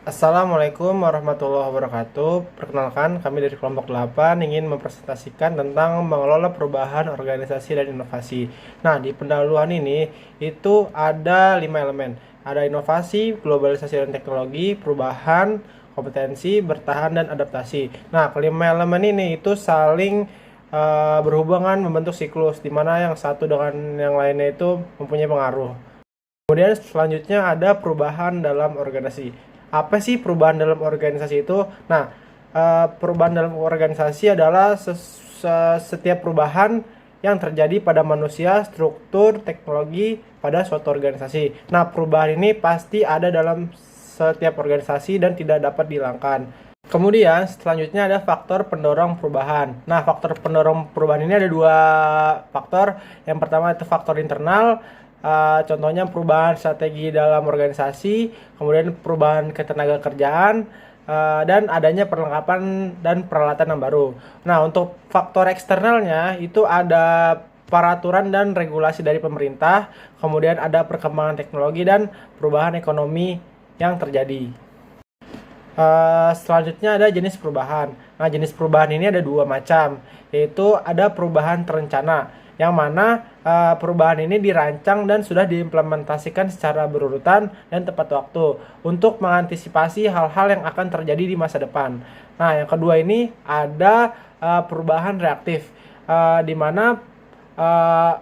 Assalamualaikum warahmatullahi wabarakatuh. Perkenalkan, kami dari kelompok 8 ingin mempresentasikan tentang mengelola perubahan organisasi dan inovasi. Nah, di pendahuluan ini itu ada 5 elemen. Ada inovasi, globalisasi dan teknologi, perubahan, kompetensi, bertahan, dan adaptasi. Nah, kelima elemen ini itu saling berhubungan membentuk siklus, di mana yang satu dengan yang lainnya itu mempunyai pengaruh. Kemudian selanjutnya ada perubahan dalam organisasi. Apa sih perubahan dalam organisasi itu? Nah, perubahan dalam organisasi adalah setiap perubahan yang terjadi pada manusia, struktur, teknologi pada suatu organisasi. Nah, perubahan ini pasti ada dalam setiap organisasi dan tidak dapat dihilangkan. Kemudian selanjutnya ada faktor pendorong perubahan. Nah, faktor pendorong perubahan ini ada dua faktor. Yang pertama itu faktor internal. Contohnya perubahan strategi dalam organisasi, kemudian perubahan ketenaga kerjaan, dan adanya perlengkapan dan peralatan yang baru. Nah, untuk faktor eksternalnya itu ada peraturan dan regulasi dari pemerintah, kemudian ada perkembangan teknologi dan perubahan ekonomi yang terjadi. Selanjutnya ada jenis perubahan. Nah, jenis perubahan ini ada dua macam, yaitu ada perubahan terencana, yang mana perubahan ini dirancang dan sudah diimplementasikan secara berurutan dan tepat waktu untuk mengantisipasi hal-hal yang akan terjadi di masa depan. Nah, yang kedua ini ada perubahan reaktif, di mana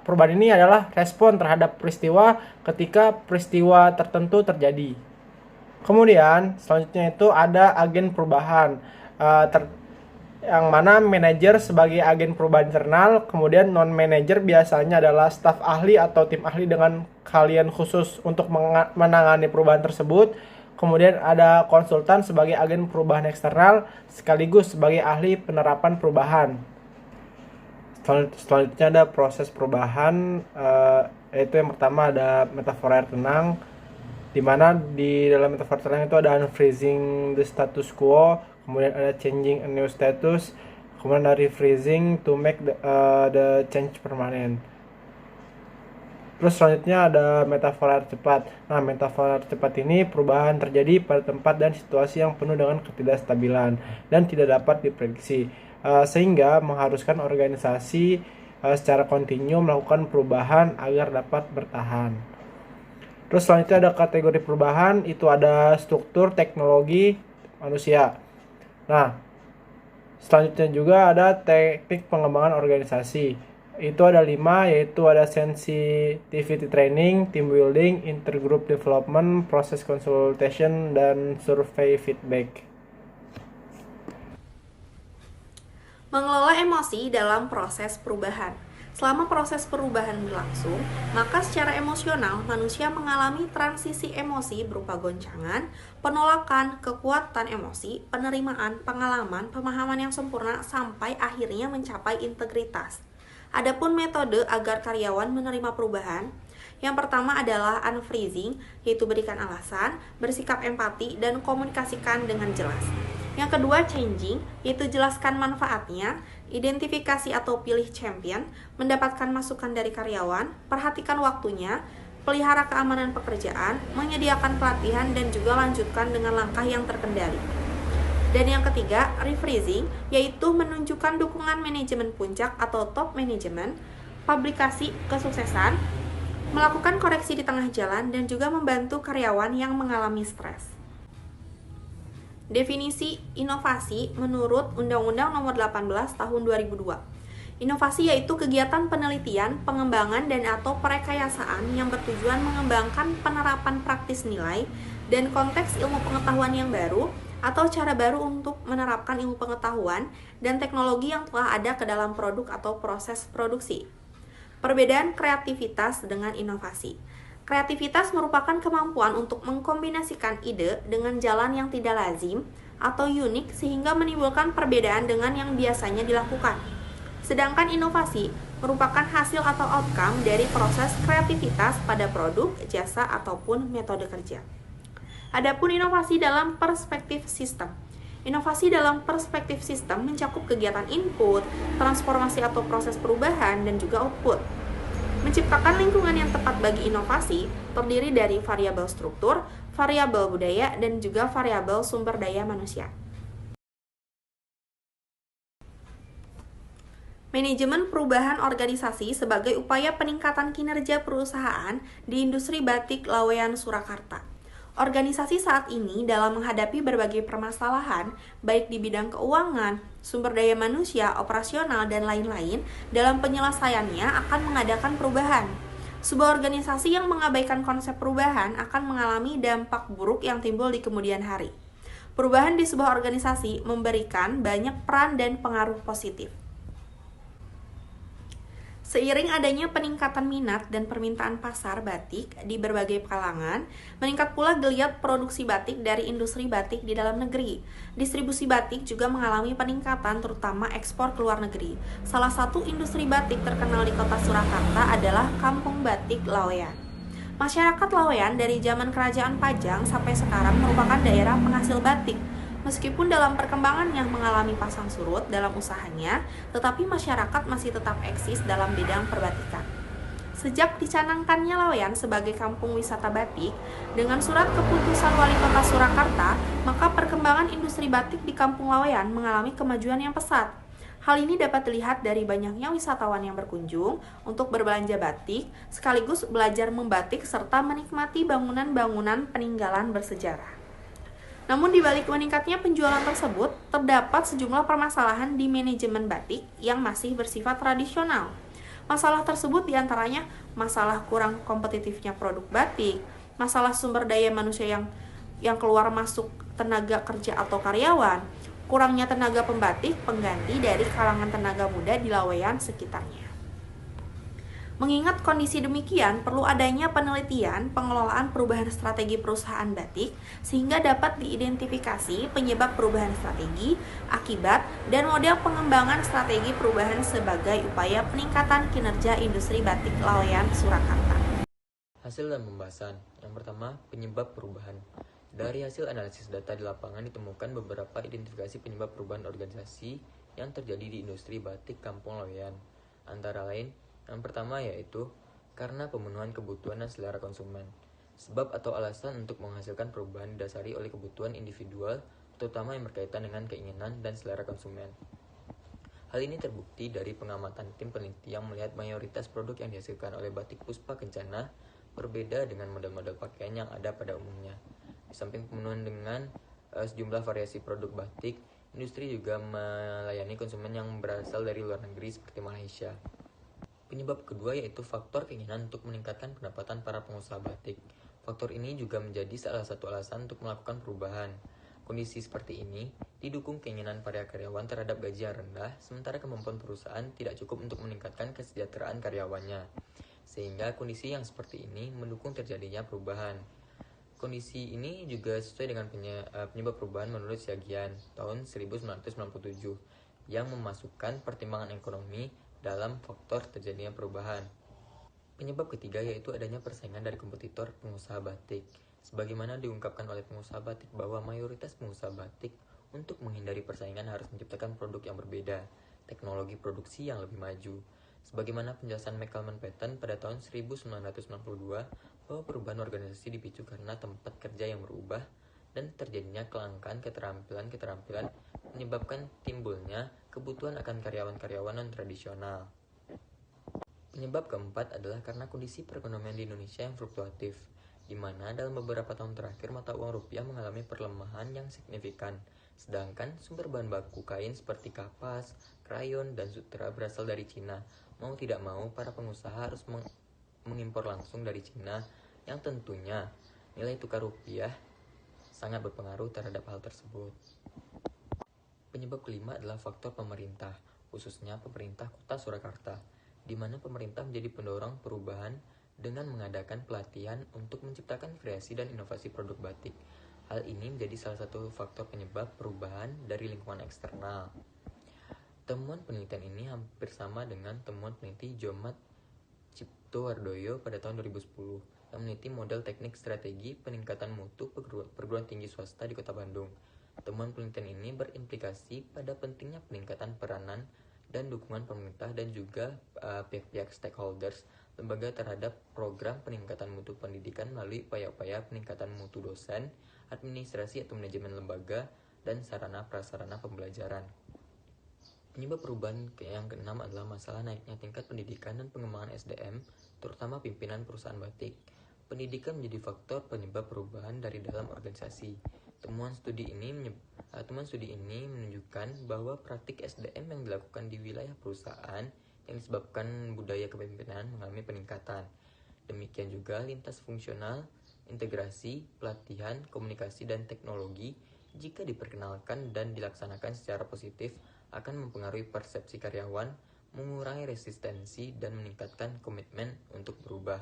perubahan ini adalah respon terhadap peristiwa ketika peristiwa tertentu terjadi. Kemudian selanjutnya itu ada agen perubahan, yang mana manajer sebagai agen perubahan internal, kemudian non-manajer biasanya adalah staf ahli atau tim ahli dengan keahlian khusus untuk menangani perubahan tersebut. Kemudian ada konsultan sebagai agen perubahan eksternal sekaligus sebagai ahli penerapan perubahan. Selanjutnya ada proses perubahan, yaitu yang pertama ada metafora air tenang, di mana di dalam metafora tenang itu ada unfreezing the status quo, kemudian ada changing a new status, kemudian ada refreezing to make the change permanent. Terus selanjutnya ada metafora air cepat. Nah, metafora air cepat ini perubahan terjadi pada tempat dan situasi yang penuh dengan ketidakstabilan dan tidak dapat diprediksi, sehingga mengharuskan organisasi secara kontinu melakukan perubahan agar dapat bertahan. Terus selanjutnya ada kategori perubahan, itu ada struktur, teknologi, manusia. Nah, selanjutnya juga ada teknik pengembangan organisasi. Itu ada 5, yaitu ada sensitivity training, team building, intergroup development, process consultation, dan survey feedback. Mengelola emosi dalam proses perubahan. Selama proses perubahan berlangsung, maka secara emosional manusia mengalami transisi emosi berupa goncangan, penolakan, kekuatan emosi, penerimaan, pengalaman, pemahaman yang sempurna sampai akhirnya mencapai integritas. Adapun metode agar karyawan menerima perubahan, yang pertama adalah unfreezing, yaitu berikan alasan, bersikap empati, dan komunikasikan dengan jelas. Yang kedua, changing, yaitu jelaskan manfaatnya, identifikasi atau pilih champion, mendapatkan masukan dari karyawan, perhatikan waktunya, pelihara keamanan pekerjaan, menyediakan pelatihan, dan juga lanjutkan dengan langkah yang terkendali. Dan yang ketiga, refreezing, yaitu menunjukkan dukungan manajemen puncak atau top management, publikasi kesuksesan, melakukan koreksi di tengah jalan, dan juga membantu karyawan yang mengalami stres. Definisi inovasi menurut Undang-Undang Nomor 18 Tahun 2002. Inovasi yaitu kegiatan penelitian, pengembangan, dan atau perekayasaan yang bertujuan mengembangkan penerapan praktis nilai dan konteks ilmu pengetahuan yang baru atau cara baru untuk menerapkan ilmu pengetahuan dan teknologi yang telah ada ke dalam produk atau proses produksi. Perbedaan kreativitas dengan inovasi. Kreativitas merupakan kemampuan untuk mengkombinasikan ide dengan jalan yang tidak lazim atau unik sehingga menimbulkan perbedaan dengan yang biasanya dilakukan. Sedangkan inovasi merupakan hasil atau outcome dari proses kreativitas pada produk, jasa, ataupun metode kerja. Adapun inovasi dalam perspektif sistem. Inovasi dalam perspektif sistem mencakup kegiatan input, transformasi atau proses perubahan, dan juga output. Menciptakan lingkungan yang tepat bagi inovasi terdiri dari variabel struktur, variabel budaya, dan juga variabel sumber daya manusia. Manajemen perubahan organisasi sebagai upaya peningkatan kinerja perusahaan di industri batik Laweyan Surakarta. Organisasi saat ini dalam menghadapi berbagai permasalahan, baik di bidang keuangan, sumber daya manusia, operasional, dan lain-lain, dalam penyelesaiannya akan mengadakan perubahan. Sebuah organisasi yang mengabaikan konsep perubahan akan mengalami dampak buruk yang timbul di kemudian hari. Perubahan di sebuah organisasi memberikan banyak peran dan pengaruh positif. Seiring adanya peningkatan minat dan permintaan pasar batik di berbagai kalangan, meningkat pula geliat produksi batik dari industri batik di dalam negeri. Distribusi batik juga mengalami peningkatan, terutama ekspor ke luar negeri. Salah satu industri batik terkenal di kota Surakarta adalah Kampung Batik Laweyan. Masyarakat Laweyan dari zaman Kerajaan Pajang sampai sekarang merupakan daerah penghasil batik. Meskipun dalam perkembangannya mengalami pasang surut dalam usahanya, tetapi masyarakat masih tetap eksis dalam bidang perbatikan. Sejak dicanangkannya Laweyan sebagai kampung wisata batik, dengan surat keputusan Wali Kota Surakarta, maka perkembangan industri batik di Kampung Laweyan mengalami kemajuan yang pesat. Hal ini dapat dilihat dari banyaknya wisatawan yang berkunjung untuk berbelanja batik, sekaligus belajar membatik serta menikmati bangunan-bangunan peninggalan bersejarah. Namun di balik meningkatnya penjualan tersebut, terdapat sejumlah permasalahan di manajemen batik yang masih bersifat tradisional. Masalah tersebut diantaranya masalah kurang kompetitifnya produk batik, masalah sumber daya manusia yang keluar masuk tenaga kerja atau karyawan, kurangnya tenaga pembatik pengganti dari kalangan tenaga muda di Laweyan sekitarnya. Mengingat kondisi demikian, perlu adanya penelitian pengelolaan perubahan strategi perusahaan batik sehingga dapat diidentifikasi penyebab perubahan strategi, akibat, dan model pengembangan strategi perubahan sebagai upaya peningkatan kinerja industri batik Laweyan Surakarta. Hasil dan pembahasan. Yang pertama, penyebab perubahan. Dari hasil analisis data di lapangan ditemukan beberapa identifikasi penyebab perubahan organisasi yang terjadi di industri batik Kampung Laweyan. Antara lain, yang pertama yaitu karena pemenuhan kebutuhan dan selera konsumen. Sebab atau alasan untuk menghasilkan perubahan didasari oleh kebutuhan individual, terutama yang berkaitan dengan keinginan dan selera konsumen. Hal ini terbukti dari pengamatan tim peneliti yang melihat mayoritas produk yang dihasilkan oleh batik Puspa Kencana berbeda dengan model-model pakaian yang ada pada umumnya. Di samping pemenuhan dengan sejumlah variasi produk batik, industri juga melayani konsumen yang berasal dari luar negeri seperti Malaysia. Penyebab kedua yaitu faktor keinginan untuk meningkatkan pendapatan para pengusaha batik. Faktor ini juga menjadi salah satu alasan untuk melakukan perubahan. Kondisi seperti ini didukung keinginan para karyawan terhadap gaji yang rendah, sementara kemampuan perusahaan tidak cukup untuk meningkatkan kesejahteraan karyawannya. Sehingga kondisi yang seperti ini mendukung terjadinya perubahan. Kondisi ini juga sesuai dengan penyebab perubahan menurut Syagian tahun 1997 yang memasukkan pertimbangan ekonomi dalam faktor terjadinya perubahan. Penyebab ketiga yaitu adanya persaingan dari kompetitor pengusaha batik. Sebagaimana diungkapkan oleh pengusaha batik bahwa mayoritas pengusaha batik untuk menghindari persaingan harus menciptakan produk yang berbeda, teknologi produksi yang lebih maju. Sebagaimana penjelasan McCalman Patton pada tahun 1992 bahwa perubahan organisasi dipicu karena tempat kerja yang berubah dan terjadinya kelangkaan keterampilan menyebabkan timbulnya kebutuhan akan karyawan-karyawan non-tradisional. Penyebab keempat adalah karena kondisi perekonomian di Indonesia yang fluktuatif, di mana dalam beberapa tahun terakhir mata uang rupiah mengalami perlemahan yang signifikan, sedangkan sumber bahan baku kain seperti kapas, krayon, dan sutra berasal dari Cina. Mau tidak mau, para pengusaha harus mengimpor langsung dari Cina, yang tentunya nilai tukar rupiah sangat berpengaruh terhadap hal tersebut. Penyebab kelima adalah faktor pemerintah, khususnya pemerintah Kota Surakarta, di mana pemerintah menjadi pendorong perubahan dengan mengadakan pelatihan untuk menciptakan kreasi dan inovasi produk batik. Hal ini menjadi salah satu faktor penyebab perubahan dari lingkungan eksternal. Temuan penelitian ini hampir sama dengan temuan peneliti Jomat Ciptowardoyo pada tahun 2010 yang meneliti model teknik strategi peningkatan mutu perguruan tinggi swasta di Kota Bandung. Temuan penelitian ini berimplikasi pada pentingnya peningkatan peranan dan dukungan pemerintah dan juga pihak-pihak stakeholders lembaga terhadap program peningkatan mutu pendidikan melalui upaya-upaya peningkatan mutu dosen, administrasi atau manajemen lembaga, dan sarana prasarana pembelajaran. Penyebab perubahan yang keenam adalah masalah naiknya tingkat pendidikan dan pengembangan SDM, terutama pimpinan perusahaan batik. Pendidikan menjadi faktor penyebab perubahan dari dalam organisasi. Temuan studi ini menunjukkan bahwa praktik SDM yang dilakukan di wilayah perusahaan yang disebabkan budaya kepemimpinan mengalami peningkatan. Demikian juga lintas fungsional, integrasi, pelatihan, komunikasi, dan teknologi jika diperkenalkan dan dilaksanakan secara positif akan mempengaruhi persepsi karyawan, mengurangi resistensi, dan meningkatkan komitmen untuk berubah.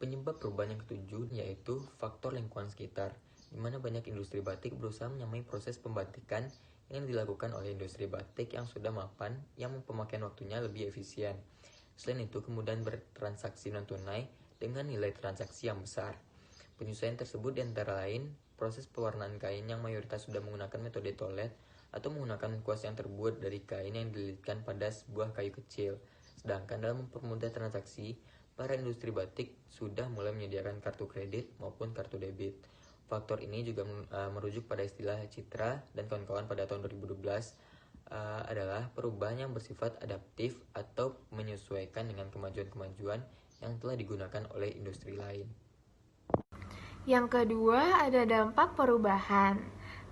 Penyebab perubahan yang ketujuh yaitu faktor lingkungan sekitar, di mana banyak industri batik berusaha menyamai proses pembatikan yang dilakukan oleh industri batik yang sudah mapan yang pemakaian waktunya lebih efisien. Selain itu, kemudahan bertransaksi non-tunai dengan nilai transaksi yang besar. Penyesuaian tersebut diantara lain proses pewarnaan kain yang mayoritas sudah menggunakan metode tolet atau menggunakan kuas yang terbuat dari kain yang dililitkan pada sebuah kayu kecil. Sedangkan dalam mempermudah transaksi, para industri batik sudah mulai menyediakan kartu kredit maupun kartu debit. Faktor ini juga merujuk pada istilah Citra dan kawan-kawan pada tahun 2012 adalah perubahan yang bersifat adaptif atau menyesuaikan dengan kemajuan-kemajuan yang telah digunakan oleh industri lain. Yang kedua ada dampak perubahan.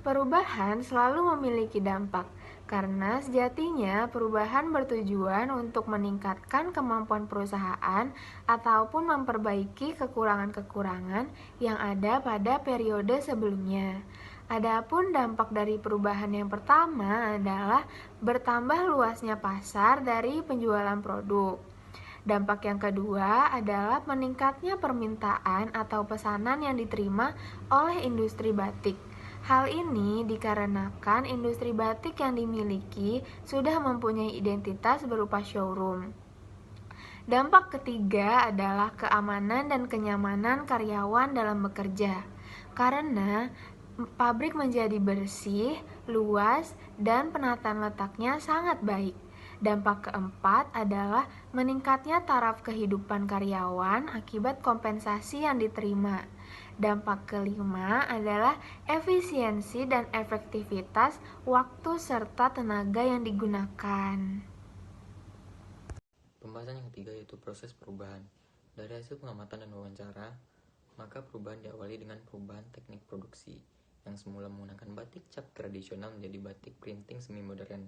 Perubahan selalu memiliki dampak, karena sejatinya perubahan bertujuan untuk meningkatkan kemampuan perusahaan ataupun memperbaiki kekurangan-kekurangan yang ada pada periode sebelumnya. Adapun dampak dari perubahan yang pertama adalah bertambah luasnya pasar dari penjualan produk. Dampak yang kedua adalah meningkatnya permintaan atau pesanan yang diterima oleh industri batik. Hal ini dikarenakan industri batik yang dimiliki sudah mempunyai identitas berupa showroom. Dampak ketiga adalah keamanan dan kenyamanan karyawan dalam bekerja. Karena pabrik menjadi bersih, luas, dan penataan letaknya sangat baik. Dampak keempat adalah meningkatnya taraf kehidupan karyawan akibat kompensasi yang diterima. Dampak kelima adalah efisiensi dan efektivitas waktu serta tenaga yang digunakan. Pembahasan yang ketiga yaitu proses perubahan. Dari hasil pengamatan dan wawancara, maka perubahan diawali dengan perubahan teknik produksi, yang semula menggunakan batik cap tradisional menjadi batik printing semi modern.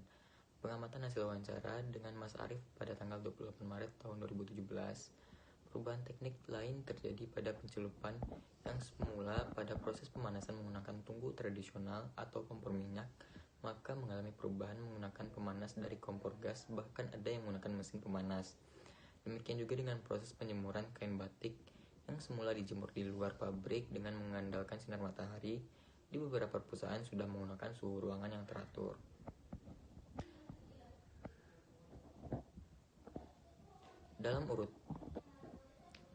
Pengamatan hasil wawancara dengan Mas Arief pada tanggal 28 Maret tahun 2017. Perubahan teknik lain terjadi pada pencelupan yang semula pada proses pemanasan menggunakan tungku tradisional atau kompor minyak, maka mengalami perubahan menggunakan pemanas dari kompor gas, bahkan ada yang menggunakan mesin pemanas. Demikian juga dengan proses penjemuran kain batik yang semula dijemur di luar pabrik dengan mengandalkan sinar matahari, di beberapa perusahaan sudah menggunakan suhu ruangan yang teratur. Dalam urut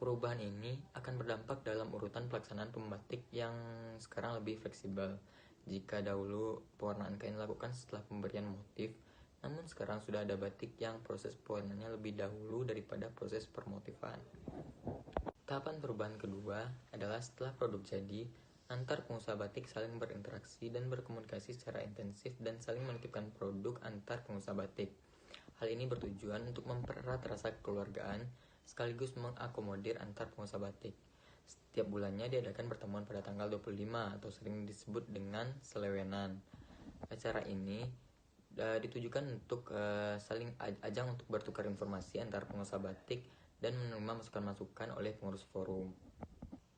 perubahan ini akan berdampak dalam urutan pelaksanaan pembatik yang sekarang lebih fleksibel. Jika dahulu pewarnaan kain dilakukan setelah pemberian motif, namun sekarang sudah ada batik yang proses pewarnaannya lebih dahulu daripada proses permotifan. Tahapan perubahan kedua adalah setelah produk jadi, antar pengusaha batik saling berinteraksi dan berkomunikasi secara intensif dan saling menitipkan produk antar pengusaha batik. Hal ini bertujuan untuk mempererat rasa kekeluargaan sekaligus mengakomodir antar pengusaha batik. Setiap bulannya diadakan pertemuan pada tanggal 25 atau sering disebut dengan selewenan. Acara ini ditujukan untuk saling ajang untuk bertukar informasi antar pengusaha batik dan menerima masukan-masukan oleh pengurus forum.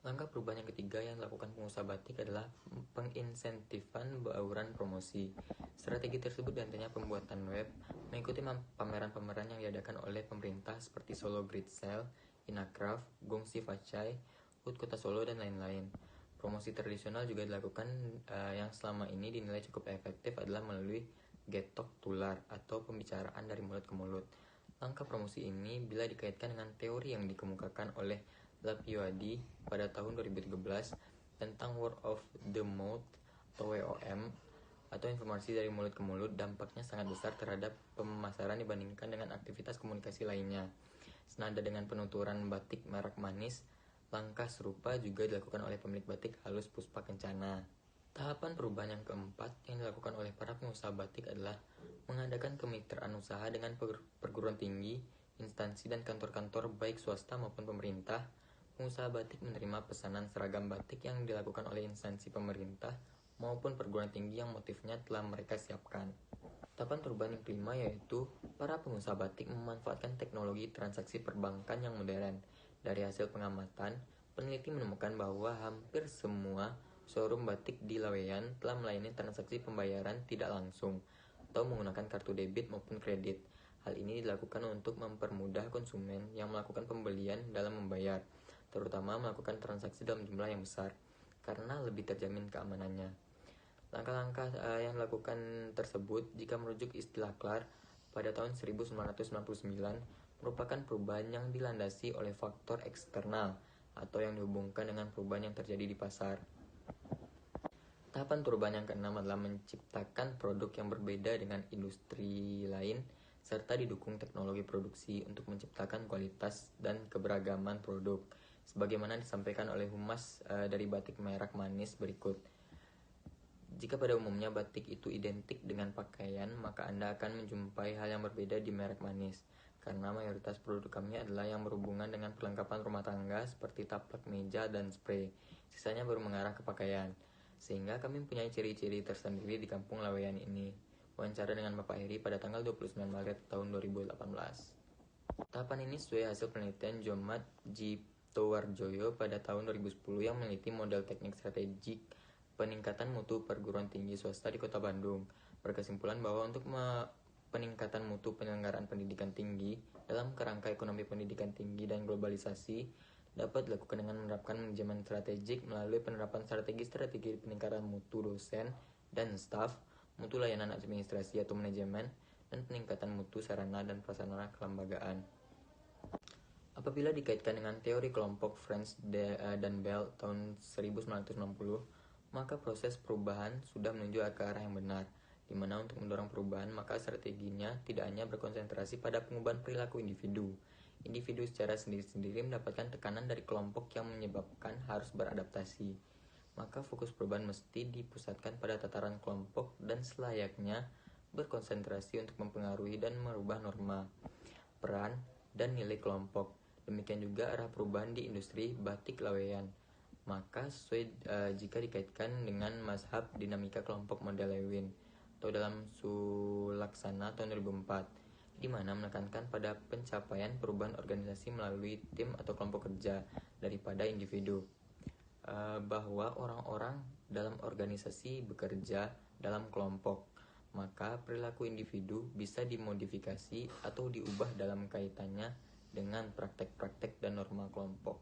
Langkah perubahan yang ketiga yang dilakukan pengusaha batik adalah penginsentifan bauran promosi. Strategi tersebut diantaranya pembuatan web, mengikuti pameran-pameran yang diadakan oleh pemerintah seperti Solo Great Sale, Inakraft, Gongsi Facai, HUT Kota Solo, dan lain-lain. Promosi tradisional juga dilakukan yang selama ini dinilai cukup efektif adalah melalui getok tular atau pembicaraan dari mulut ke mulut. Langkah promosi ini bila dikaitkan dengan teori yang dikemukakan oleh Lapioadi pada tahun 2013 tentang word of the mouth atau WOM atau informasi dari mulut ke mulut, dampaknya sangat besar terhadap pemasaran dibandingkan dengan aktivitas komunikasi lainnya. Senada dengan penuturan batik merek Manis, langkah serupa juga dilakukan oleh pemilik batik Halus Puspa Kencana. Tahapan perubahan yang keempat yang dilakukan oleh para pengusaha batik adalah mengadakan kemitraan usaha dengan perguruan tinggi, instansi dan kantor-kantor baik swasta maupun pemerintah. Pengusaha batik menerima pesanan seragam batik yang dilakukan oleh instansi pemerintah maupun perguruan tinggi yang motifnya telah mereka siapkan. Tahapan perubahan yang kelima yaitu para pengusaha batik memanfaatkan teknologi transaksi perbankan yang modern. Dari hasil pengamatan, peneliti menemukan bahwa hampir semua showroom batik di Laweyan telah melayani transaksi pembayaran tidak langsung atau menggunakan kartu debit maupun kredit. Hal ini dilakukan untuk mempermudah konsumen yang melakukan pembelian dalam membayar, terutama melakukan transaksi dalam jumlah yang besar, karena lebih terjamin keamanannya. Langkah-langkah yang dilakukan tersebut, jika merujuk istilah Clark pada tahun 1999, merupakan perubahan yang dilandasi oleh faktor eksternal atau yang dihubungkan dengan perubahan yang terjadi di pasar. Tahapan perubahan yang keenam adalah menciptakan produk yang berbeda dengan industri lain, serta didukung teknologi produksi untuk menciptakan kualitas dan keberagaman produk, sebagaimana disampaikan oleh Humas dari batik merek Manis berikut. Jika pada umumnya batik itu identik dengan pakaian, maka Anda akan menjumpai hal yang berbeda di merek Manis, karena mayoritas produk kami adalah yang berhubungan dengan perlengkapan rumah tangga seperti taplak meja dan spray. Sisanya baru mengarah ke pakaian, sehingga kami mempunyai ciri-ciri tersendiri di kampung Laweyan ini. Wawancara dengan Bapak Heri pada tanggal 29 Maret tahun 2018. Tahapan ini sesuai hasil penelitian Jomat Jiptowarjoyo pada tahun 2010 yang meneliti model teknik strategik peningkatan mutu perguruan tinggi swasta di Kota Bandung. Berkesimpulan bahwa untuk peningkatan mutu penyelenggaraan pendidikan tinggi dalam kerangka ekonomi pendidikan tinggi dan globalisasi dapat dilakukan dengan menerapkan manajemen strategik melalui penerapan strategi peningkatan mutu dosen dan staf, mutu layanan administrasi atau manajemen, dan peningkatan mutu sarana dan prasarana kelembagaan. Apabila dikaitkan dengan teori kelompok French dan Bell tahun 1960, maka proses perubahan sudah menuju ke arah yang benar, di mana untuk mendorong perubahan maka strateginya tidak hanya berkonsentrasi pada pengubahan perilaku individu. Individu secara sendiri-sendiri mendapatkan tekanan dari kelompok yang menyebabkan harus beradaptasi. Maka fokus perubahan mesti dipusatkan pada tataran kelompok dan selayaknya berkonsentrasi untuk mempengaruhi dan merubah norma, peran, dan nilai kelompok. Demikian juga arah perubahan di industri batik Laweyan. Maka sesuai jika dikaitkan dengan mazhab dinamika kelompok model Lewin atau dalam Sulaksana tahun 2004, di mana menekankan pada pencapaian perubahan organisasi melalui tim atau kelompok kerja daripada individu, bahwa orang-orang dalam organisasi bekerja dalam kelompok, maka perilaku individu bisa dimodifikasi atau diubah dalam kaitannya dengan praktek-praktek dan norma kelompok.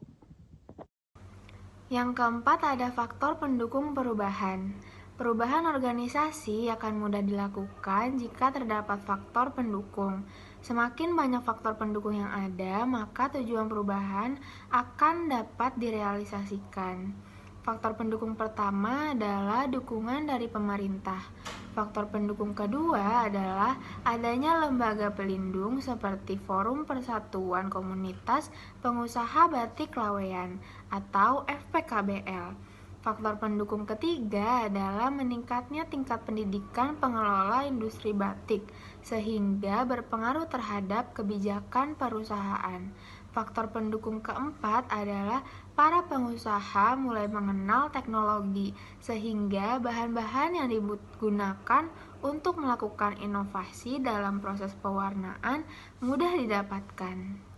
Yang keempat ada faktor pendukung perubahan. Perubahan organisasi akan mudah dilakukan jika terdapat faktor pendukung. Semakin banyak faktor pendukung yang ada, maka tujuan perubahan akan dapat direalisasikan. Faktor pendukung pertama adalah dukungan dari pemerintah. Faktor pendukung kedua adalah adanya lembaga pelindung seperti Forum Persatuan Komunitas Pengusaha Batik Laweyan atau FPKBL. Faktor pendukung ketiga adalah meningkatnya tingkat pendidikan pengelola industri batik, sehingga berpengaruh terhadap kebijakan perusahaan. Faktor pendukung keempat adalah para pengusaha mulai mengenal teknologi, sehingga bahan-bahan yang digunakan untuk melakukan inovasi dalam proses pewarnaan mudah didapatkan.